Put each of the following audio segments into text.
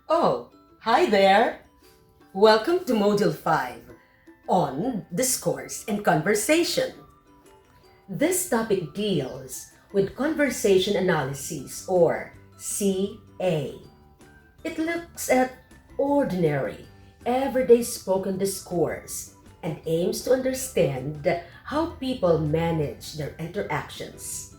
Oh, hi there! Welcome to Module 5 on Discourse and Conversation. This topic deals with conversation analysis or CA. It looks at ordinary, everyday spoken discourse and aims to understand how people manage their interactions.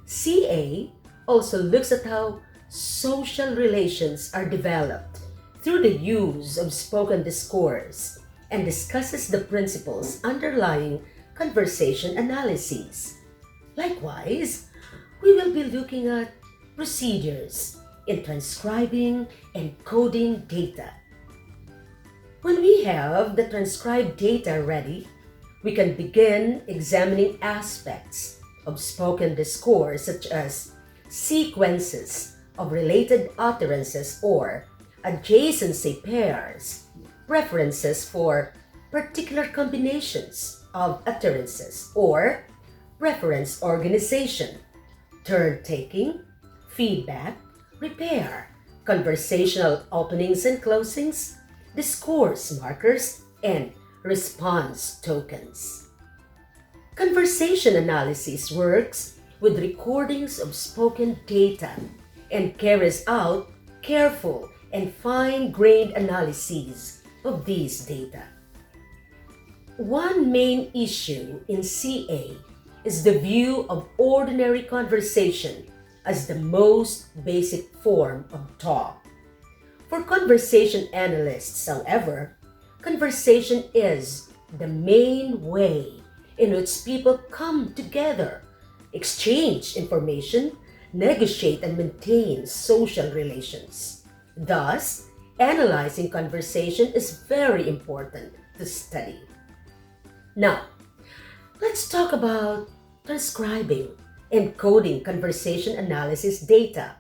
CA also looks at how social relations are developed through the use of spoken discourse and discusses the principles underlying conversation analyses. Likewise, we will be looking at procedures in transcribing and coding data. When we have the transcribed data ready, we can begin examining aspects of spoken discourse such as sequences of related utterances or adjacency pairs, preferences for particular combinations of utterances or reference organization, turn-taking, feedback, repair, conversational openings and closings, discourse markers, and response tokens. Conversation analysis works with recordings of spoken data and carries out careful and fine-grained analyses of these data. One main issue in CA is the view of ordinary conversation as the most basic form of talk. For conversation analysts, however, conversation is the main way in which people come together, exchange information, negotiate and maintain social relations. Thus, analyzing conversation is very important to study. Now, let's talk about transcribing and coding conversation analysis data.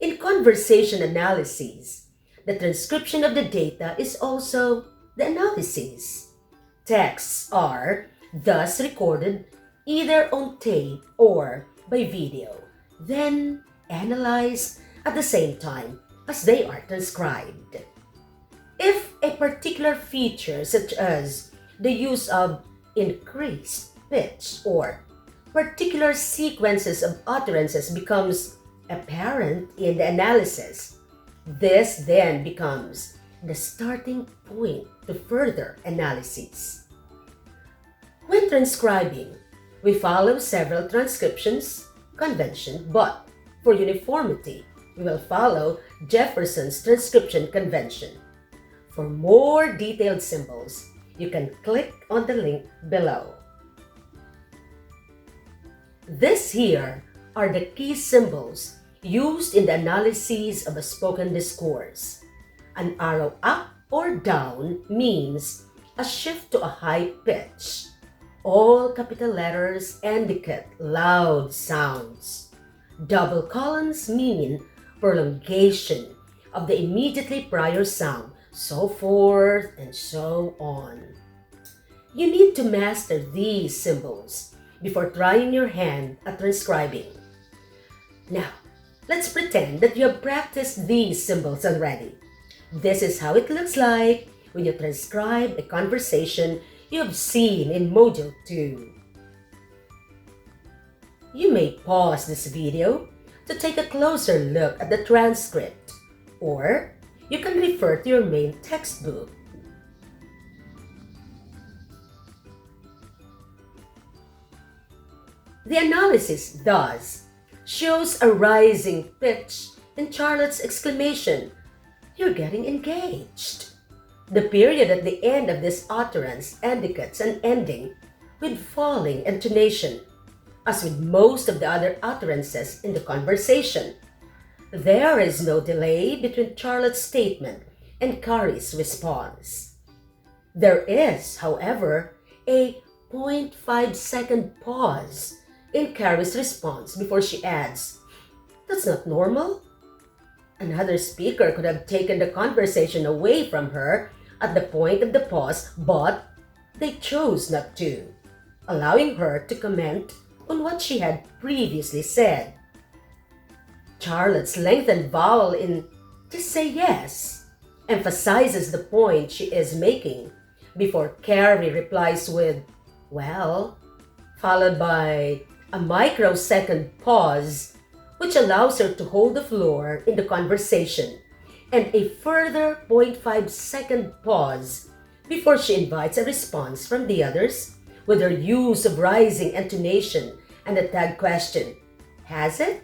In conversation analyses, the transcription of the data is also the analysis. Texts are thus recorded either on tape or by video, then analyzed at the same time as they are transcribed. If a particular feature such as the use of increased pitch or particular sequences of utterances becomes apparent in the analysis, this then becomes the starting point to further analysis. When transcribing, we follow several transcriptions convention, but for uniformity, we will follow Jefferson's transcription convention. For more detailed symbols, you can click on the link below. These here are the key symbols used in the analysis of a spoken discourse. An arrow up or down means a shift to a high pitch. All capital letters indicate loud sounds. Double colons mean prolongation of the immediately prior sound, so forth and so on. You need to master these symbols before trying your hand at transcribing. Now, let's pretend that you have practiced these symbols already. This is how it looks like when you transcribe a conversation you have seen in Module 2. You may pause this video to take a closer look at the transcript, or you can refer to your main textbook. The analysis thus shows a rising pitch in Charlotte's exclamation, "You're getting engaged." The period at the end of this utterance indicates an ending with falling intonation, as with most of the other utterances in the conversation. There is no delay between Charlotte's statement and Carrie's response. There is, however, a 0.5-second pause in Carrie's response before she adds, "That's not normal." Another speaker could have taken the conversation away from her at the point of the pause, but they chose not to, allowing her to comment on what she had previously said. Charlotte's lengthened vowel in just say yes, emphasizes the point she is making before Carrie replies with, well, followed by a microsecond pause, which allows her to hold the floor in the conversation, and a further 0.5-second pause before she invites a response from the others with her use of rising intonation and the tag question, has it?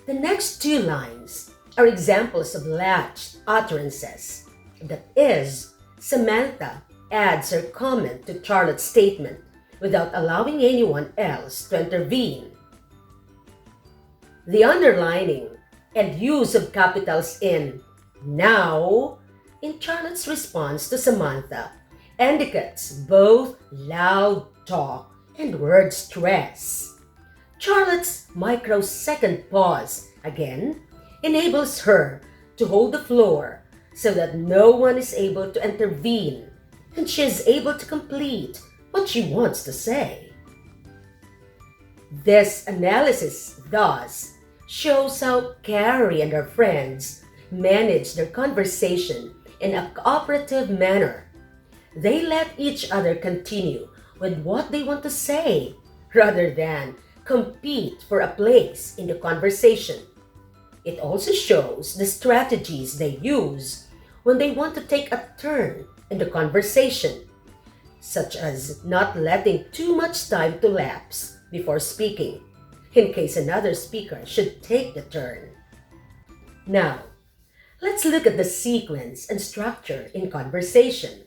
The next two lines are examples of latched utterances. That is, Samantha adds her comment to Charlotte's statement without allowing anyone else to intervene. The underlining and use of capitals in now in Charlotte's response to Samantha indicates both loud talk and word stress. Charlotte's microsecond pause, again, enables her to hold the floor so that no one is able to intervene and she is able to complete what she wants to say. This analysis, thus, shows how Carrie and her friends manage their conversation in a cooperative manner. They let each other continue with what they want to say rather than compete for a place in the conversation. It also shows the strategies they use when they want to take a turn in the conversation, such as not letting too much time to lapse before speaking, in case another speaker should take the turn. Now, let's look at the sequence and structure in conversation.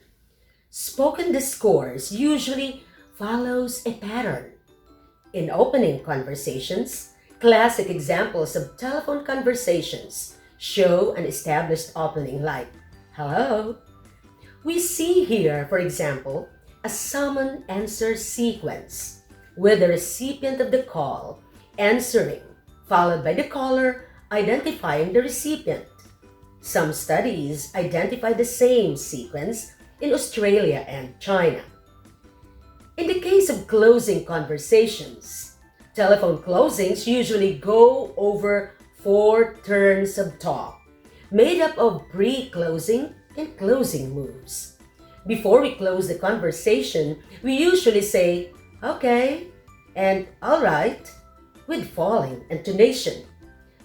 Spoken discourse usually follows a pattern. In opening conversations, classic examples of telephone conversations show an established opening like, hello. We see here, for example, a summon-answer sequence, with the recipient of the call answering, followed by the caller identifying the recipient. Some studies identify the same sequence in Australia and China. In the case of closing conversations, telephone closings usually go over 4 turns of talk, made up of pre-closing and closing moves. Before we close the conversation, we usually say, okay, and all right, with falling intonation.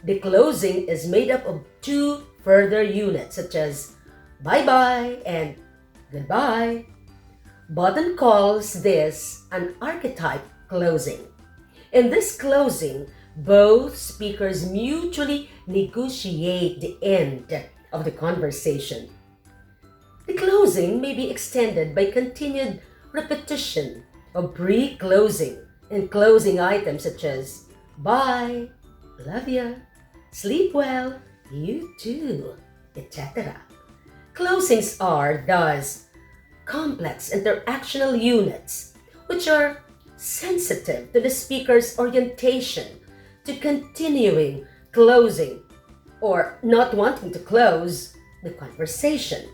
The closing is made up of 2 further units such as bye-bye and goodbye. Button calls this an archetype closing. In this closing, both speakers mutually negotiate the end of the conversation. The closing may be extended by continued repetition of pre-closing and closing items such as bye, love ya, sleep well, you too, etc. Closings are, thus, complex interactional units which are sensitive to the speaker's orientation to continuing closing or not wanting to close the conversation.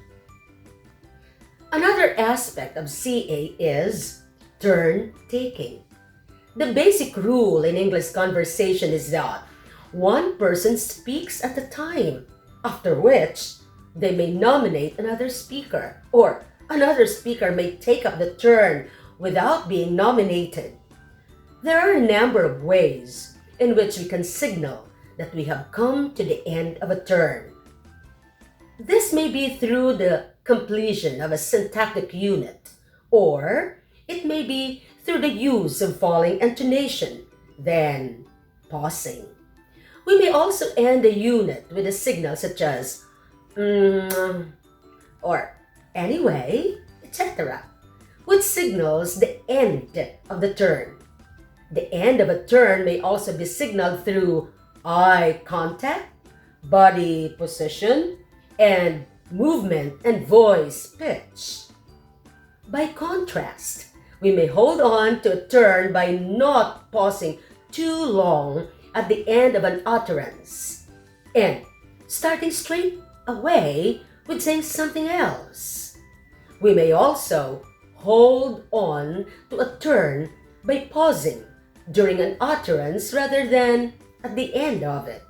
Another aspect of CA is turn taking. The basic rule in English conversation is that one person speaks at a time, after which they may nominate another speaker, or another speaker may take up the turn without being nominated. There are a number of ways in which we can signal that we have come to the end of a turn. This may be through the completion of a syntactic unit, or it may be through the use of falling intonation, then pausing. We may also end a unit with a signal such as or anyway, etc., which signals the end of the turn. The end of a turn may also be signaled through eye contact, body position, and movement and voice pitch. By contrast, we may hold on to a turn by not pausing too long at the end of an utterance and starting straight away with saying something else. We may also hold on to a turn by pausing during an utterance rather than at the end of it.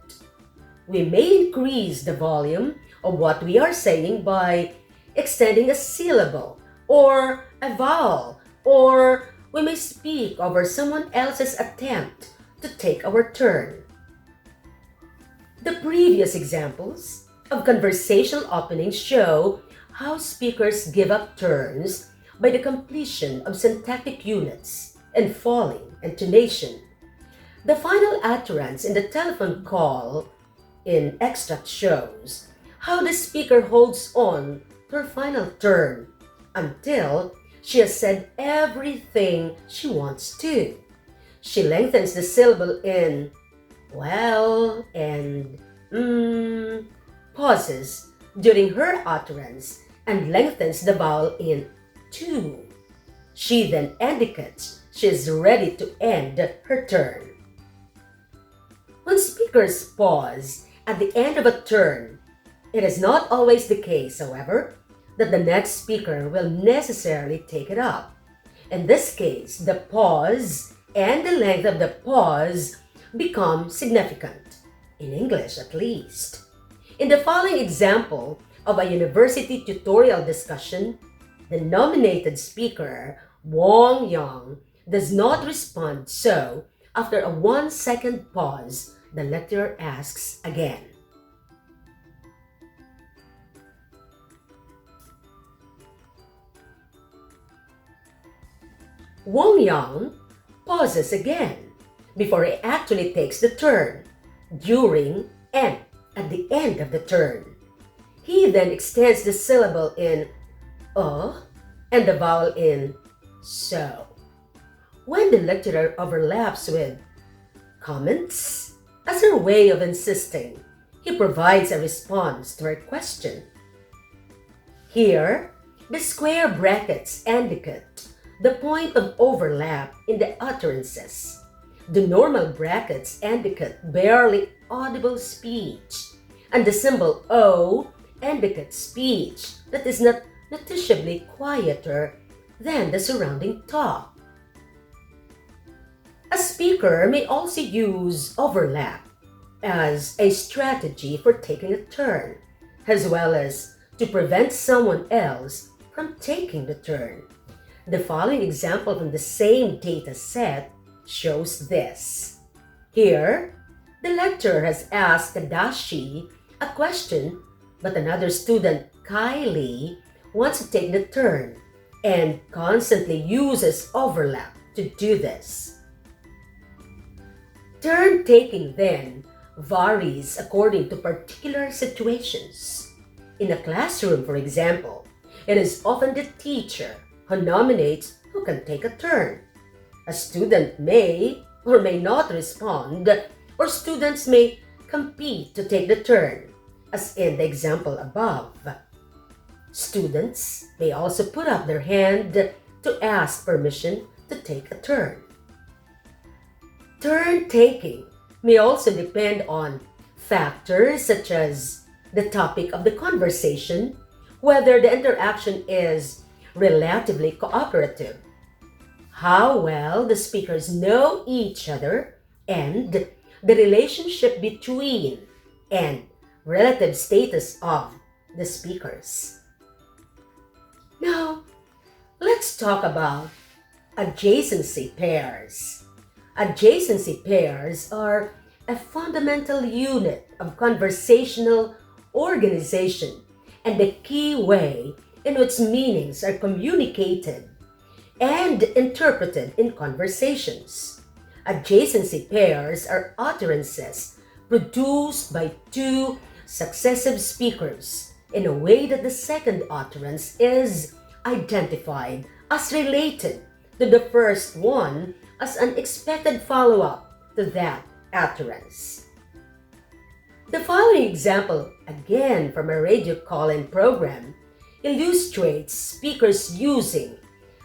We may increase the volume of what we are saying by extending a syllable or a vowel, or we may speak over someone else's attempt to take our turn. The previous examples of conversational openings show how speakers give up turns by the completion of syntactic units and falling intonation. The final utterance in the telephone call in extract shows how the speaker holds on to her final turn until she has said everything she wants to. She lengthens the syllable in well and pauses during her utterance and lengthens the vowel in to. She then indicates she is ready to end her turn. When speakers pause at the end of a turn, it is not always the case, however, that the next speaker will necessarily take it up. In this case, the pause and the length of the pause become significant, in English at least. In the following example of a university tutorial discussion, the nominated speaker, Wong Yang, does not respond, so after a 1-second pause, the lecturer asks again. Wong Yang pauses again before he actually takes the turn, during and at the end of the turn. He then extends the syllable in and the vowel in so. When the lecturer overlaps with comments, as her way of insisting, he provides a response to her question. Here, the square brackets indicate the point of overlap in the utterances. The normal brackets indicate barely audible speech, and the symbol O indicates speech that is not noticeably quieter than the surrounding talk. A speaker may also use overlap as a strategy for taking a turn, as well as to prevent someone else from taking the turn. The following example from the same data set shows this. Here, the lecturer has asked Tadashi a question, but another student, Kylie, wants to take the turn and constantly uses overlap to do this. Turn taking then varies according to particular situations. In a classroom, for example, it is often the teacher who nominates who can take a turn. A student may or may not respond, or students may compete to take the turn, as in the example above. Students may also put up their hand to ask permission to take a turn. Turn taking may also depend on factors such as the topic of the conversation, whether the interaction is relatively cooperative, how well the speakers know each other, and the relationship between and relative status of the speakers. Now, let's talk about adjacency pairs. Adjacency pairs are a fundamental unit of conversational organization and the key way in which meanings are communicated and interpreted in conversations. Adjacency pairs are utterances produced by two successive speakers in a way that the second utterance is identified as related to the first one as an expected follow-up to that utterance. The following example, again from a radio call-in program, illustrates speakers using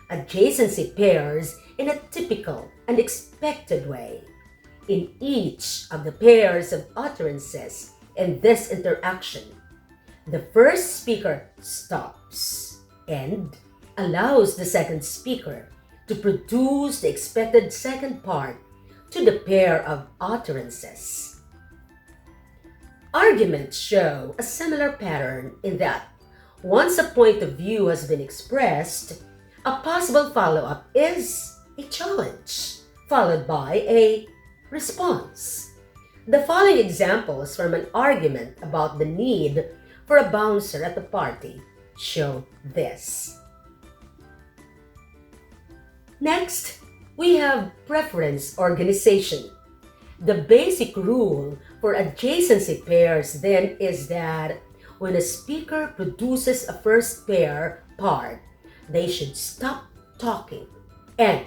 adjacency pairs in a typical and expected way. In each of the pairs of utterances in this interaction, the first speaker stops and allows the second speaker to produce the expected second part to the pair of utterances. Arguments show a similar pattern in that once a point of view has been expressed, a possible follow-up is a challenge, followed by a response. The following examples from an argument about the need for a bouncer at the party show this. Next, we have preference organization. The basic rule for adjacency pairs then is that when a speaker produces a first pair part, they should stop talking and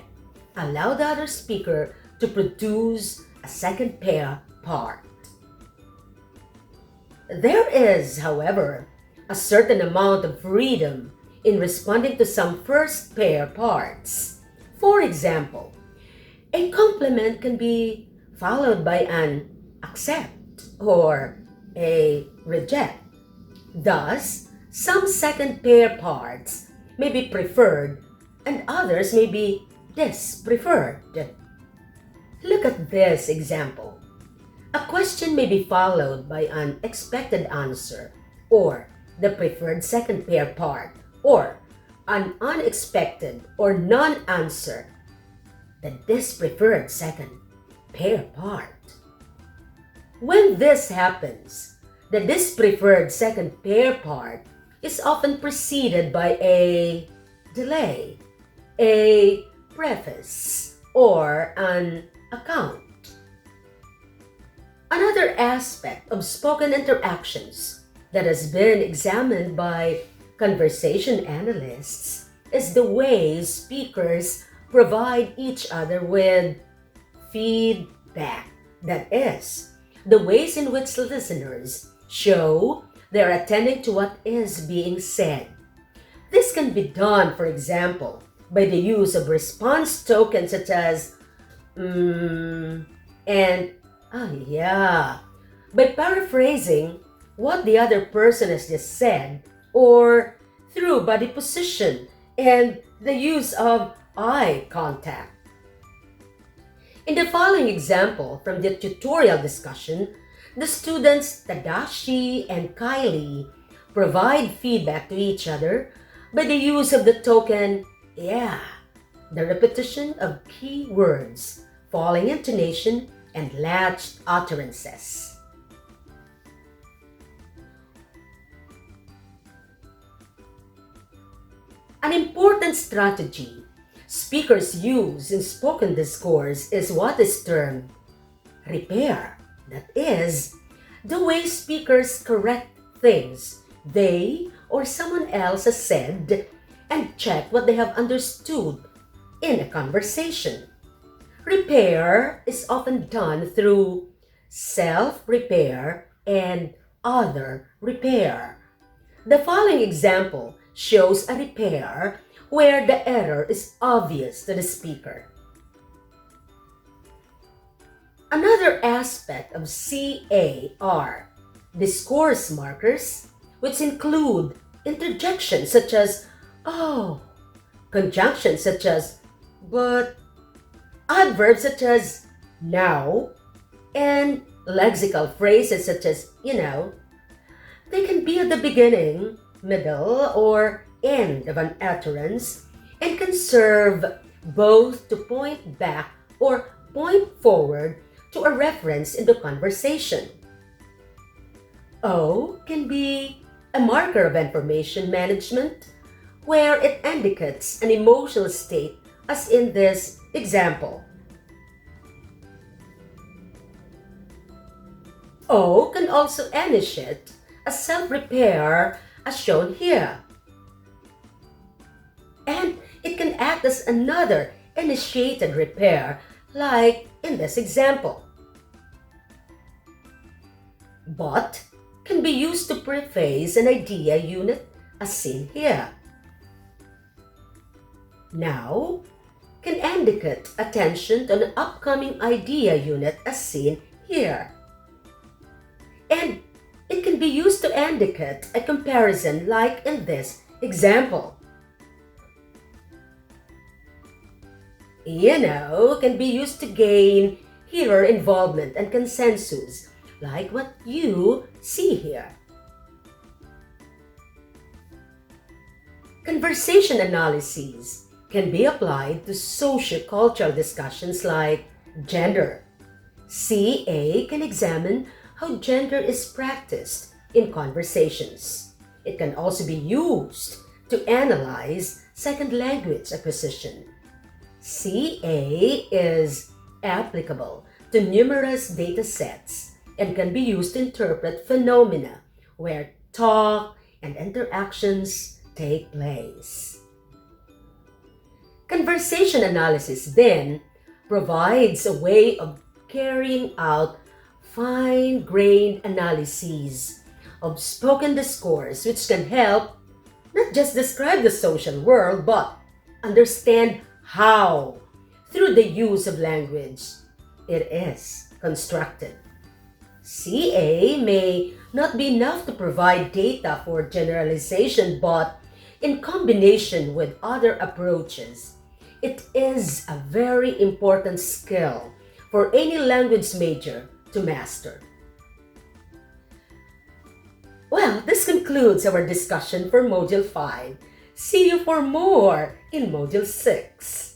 allow the other speaker to produce a second pair part. There is, however, a certain amount of freedom in responding to some first pair parts. For example, a compliment can be followed by an accept or a reject. Thus, some second pair parts may be preferred and others may be dispreferred. Look at this example. A question may be followed by an expected answer or the preferred second pair part or an unexpected or non-answer, the dispreferred second pair part. When this happens, the dispreferred second pair part is often preceded by a delay, a preface, or an account. Another aspect of spoken interactions that has been examined by conversation analysts is the way speakers provide each other with feedback. That is, the ways in which listeners show they're attending to what is being said. This can be done, for example, by the use of response tokens such as and yeah, by paraphrasing what the other person has just said, or through body position and the use of eye contact. In the following example from the tutorial discussion, the students Tadashi and Kylie provide feedback to each other by the use of the token yeah, the repetition of key words, falling intonation, and latched utterances. An important strategy speakers use in spoken discourse is what is termed repair. That is, the way speakers correct things they or someone else has said and check what they have understood in a conversation. Repair is often done through self-repair and other repair. The following example shows a repair where the error is obvious to the speaker. Another aspect of CA are discourse markers, which include interjections such as oh, conjunctions such as but, adverbs such as now, and lexical phrases such as you know. They can be at the beginning, middle, or end of an utterance and can serve both to point back or point forward to a reference in the conversation. O can be a marker of information management where it indicates an emotional state, as in this example. O can also initiate a self-repair as shown here. And it can act as another initiated repair like in this example. But can be used to preface an idea unit as seen here. Now can indicate attention to an upcoming idea unit as seen here. And it can be used to indicate a comparison like in this example. You know can be used to gain hearer involvement and consensus like what you see here. Conversation analyses can be applied to sociocultural discussions like gender. CA can examine how gender is practiced in conversations. It can also be used to analyze second language acquisition. CA is applicable to numerous data sets and can be used to interpret phenomena where talk and interactions take place. Conversation analysis then provides a way of carrying out fine-grained analyses of spoken discourse, which can help not just describe the social world but understand how, through the use of language, it is constructed. CA may not be enough to provide data for generalization, but in combination with other approaches, it is a very important skill for any language major to master. Well, this concludes our discussion for Module 5. See you for more in Module 6.